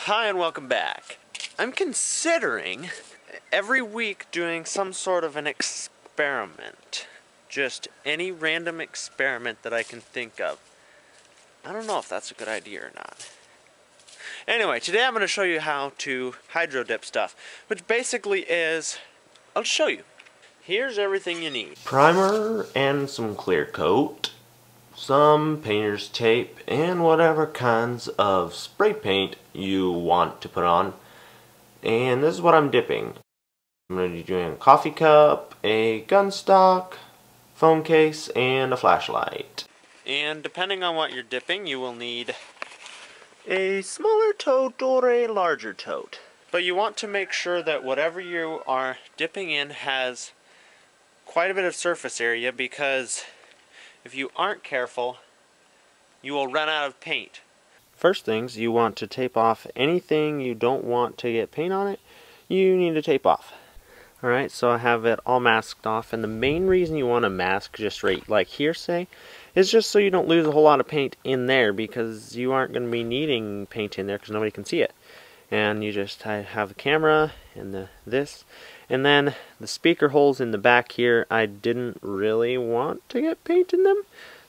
Hi and welcome back. I'm considering every week doing some sort of an experiment. Just any random experiment that I can think of. I don't know if that's a good idea or not. Anyway, today I'm going to show you how to hydro dip stuff, which basically is, I'll show you. Here's everything you need. Primer and some clear coat, some painter's tape, and whatever kinds of spray paint you want to put on. And this is what I'm dipping. I'm going to be doing a coffee cup, a gun stock, phone case, and a flashlight. And depending on what you're dipping, you will need a smaller tote or a larger tote. But you want to make sure that whatever you are dipping in has quite a bit of surface area, because if you aren't careful, you will run out of paint. First things, you want to tape off anything you don't want to get paint on it. You need to tape off. Alright, so I have it all masked off, and the main reason you want to mask just right like here, say, is just so you don't lose a whole lot of paint in there, because you aren't going to be needing paint in there because nobody can see it. And you just have the camera and this, and then the speaker holes in the back here, I didn't really want to get paint in them,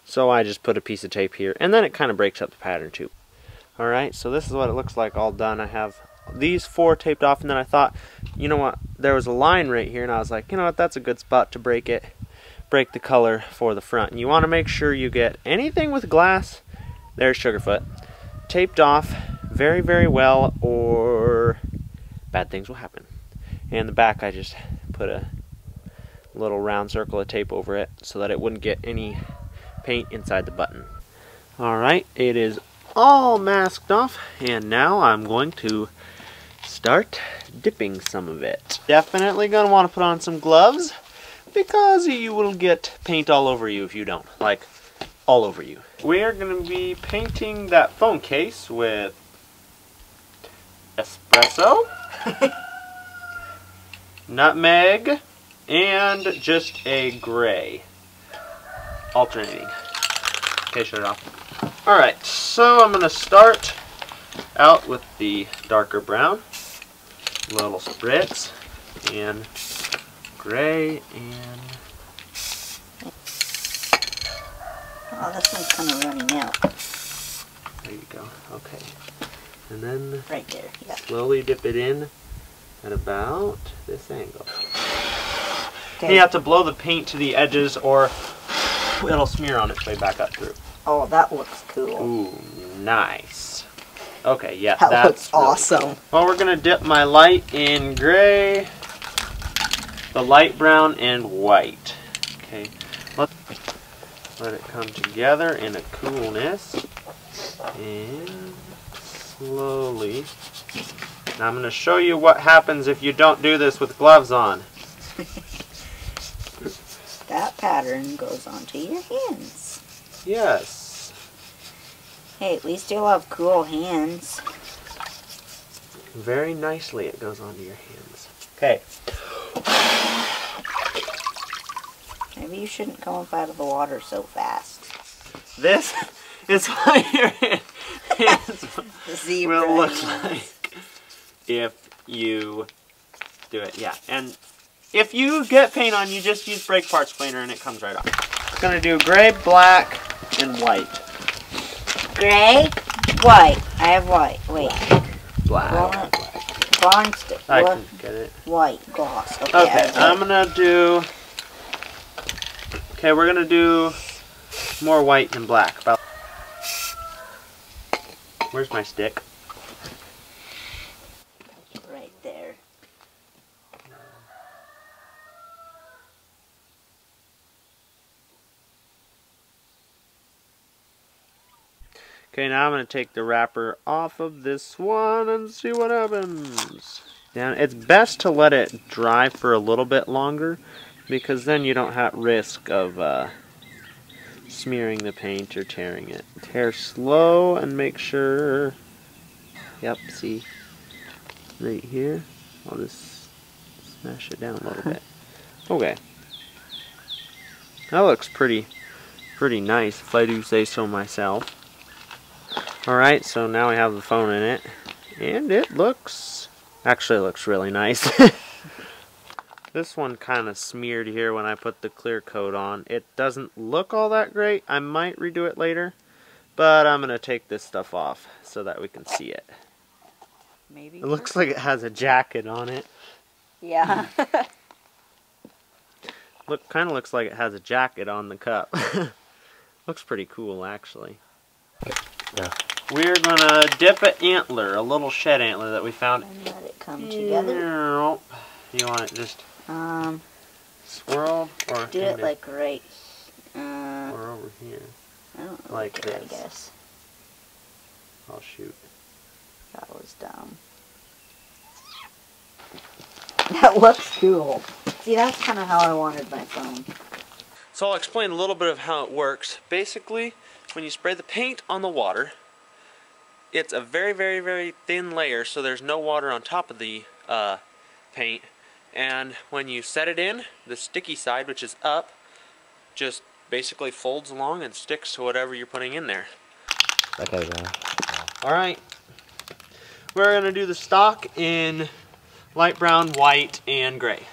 so I just put a piece of tape here, and then it kind of breaks up the pattern too. Alright, so this is what it looks like all done. I have these 4 taped off, and then I thought, you know what, there was a line right here, and I was like, you know what, that's a good spot to break the color for the front. And you want to make sure you get anything with glass, there's Sugarfoot, taped off very, very well, or bad things will happen. And the back, I just put a little round circle of tape over it so that it wouldn't get any paint inside the button. Alright, it is all masked off, and now I'm going to start dipping some of it. Definitely going to want to put on some gloves, because you will get paint all over you if you don't. Like, all over you. We are going to be painting that phone case with espresso, nutmeg, and just a gray. Alternating. Okay, shut it off. Alright, so I'm going to start out with the darker brown. Little spritz. And gray and... Oh, this one's kind of running out. There you go. Okay. And then right there, yeah. Slowly dip it in at about this angle. Okay. You have to blow the paint to the edges or it'll smear on its way back up through. Oh, that looks cool. Ooh, nice. Okay, yeah, that that's looks awesome. Really cool. Well, we're going to dip my light in gray, the light brown, and white. Okay, let it come together in a coolness. And slowly. Now I'm going to show you what happens if you don't do this with gloves on. That pattern goes onto your hands. Yes. Hey, at least you'll have cool hands. Very nicely it goes onto your hands. Okay. Maybe you shouldn't come up out of the water so fast. This is what your hands will look like if you do it. Yeah, and if you get paint on, you just use brake parts cleaner and it comes right off. It's going to do gray, black, and white. Gray, white. I have white. Wait. Black. Blonde stick. I can get it. White gloss. Okay, I'm going to do... Okay, we're going to do more white than black. Where's my stick? Right there. Okay, now I'm going to take the wrapper off of this one and see what happens. Now, it's best to let it dry for a little bit longer, because then you don't have risk of smearing the paint or tearing it. Tear slow and make sure... Yep, see? Right here. I'll just smash it down a little bit. Okay. That looks pretty nice, if I do say so myself. Alright, so now we have the phone in it, And it actually looks really nice. This one kind of smeared here when I put the clear coat on. It doesn't look all that great. I might redo it later, but I'm going to take this stuff off so that we can see it. Maybe. It looks like it has a jacket on it. Yeah. Kind of looks like it has a jacket on the cup. Looks pretty cool, actually. Yeah. We're gonna dip an antler, a little shed antler that we found. And let it come together. You want it just swirl or Do it like right. or over here? I don't know. Like this. this. I guess. I'll shoot. That was dumb. That looks cool. See, that's kind of how I wanted my phone. So I'll explain a little bit of how it works. Basically, when you spray the paint on the water, it's a very, very, very thin layer, so there's no water on top of the paint. And when you set it in, the sticky side, which is up, just basically folds along and sticks to whatever you're putting in there. Okay, yeah. Alright, we're going to do the stock in light brown, white, and gray.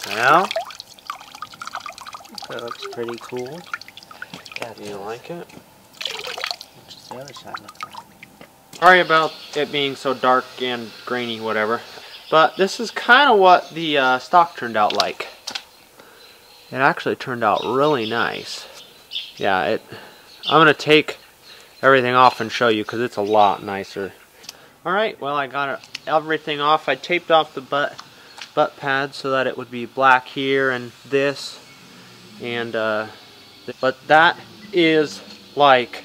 Well, that looks pretty cool. Yeah, Do you like it? what's the other side look like? Sorry about it being so dark and grainy, whatever. But this is kind of what the stock turned out like. It actually turned out really nice. Yeah, I'm going to take everything off and show you because it's a lot nicer. Alright, well I got everything off. I taped off the butt pad so that it would be black here and this. And, but that is like,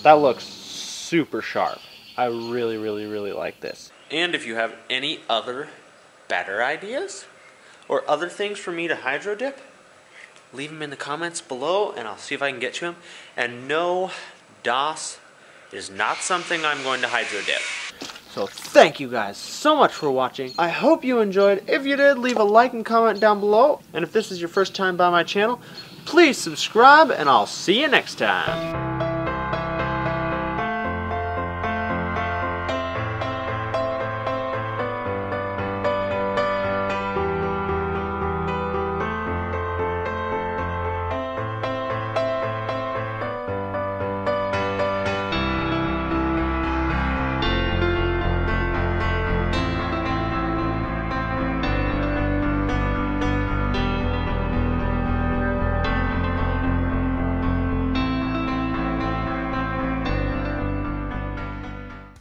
that looks super sharp. I really, really, really like this. And if you have any other better ideas or other things for me to hydro dip, leave them in the comments below and I'll see if I can get to them. And no, DOS is not something I'm going to hydro dip. So thank you guys so much for watching. I hope you enjoyed. If you did, leave a like and comment down below. And if this is your first time by my channel, please subscribe and I'll see you next time.